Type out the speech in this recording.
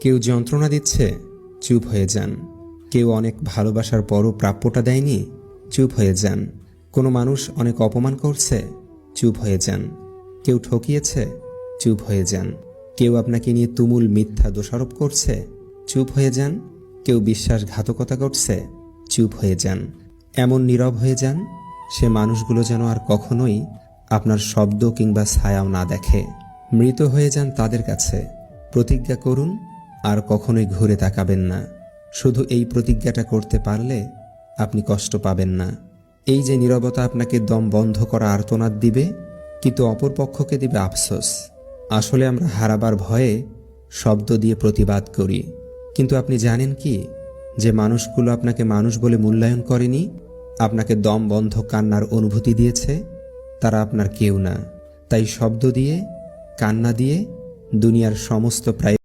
কেউ যন্ত্রণা দিচ্ছে, চুপ হয়ে যান। কেউ অনেক ভালোবাসার পরও প্রাপ্যটা দেয়নি, চুপ হয়ে যান। কোনো মানুষ অনেক অপমান করছে, চুপ হয়ে যান। কেউ ঠকিয়েছে, চুপ হয়ে যান। কেউ আপনাকে নিয়ে তুমুল মিথ্যা দোষারোপ করছে, চুপ হয়ে যান। কেউ বিশ্বাসঘাতকতা করছে, চুপ হয়ে যান। এমন নীরব হয়ে যান, সে মানুষগুলো যেন আর কখনোই আপনার শব্দ কিংবা ছায়াও না দেখে। মৃত হয়ে যান তাদের কাছে। প্রতিজ্ঞা করুন, আর কখনোই ঘুরে তাকাবেন না। শুধু এই প্রতিজ্ঞাটা করতে পারলে আপনি কষ্ট পাবেন না। এই যে নীরবতা আপনাকে দম বন্ধ করা আর্তনাদ দিবে, কিন্তু অপর পক্ষকে দিবে আফসোস। আসলে আমরা হারাবার ভয়ে শব্দ দিয়ে প্রতিবাদ করি, কিন্তু আপনি জানেন কি, যে মানুষগুলো আপনাকে মানুষ বলে মূল্যায়ন করেনি, আপনাকে দম বন্ধ কান্নার অনুভূতি দিয়েছে, তারা আপনার কেউ না। তাই শব্দ দিয়ে, কান্না দিয়ে দুনিয়ার সমস্ত প্রায়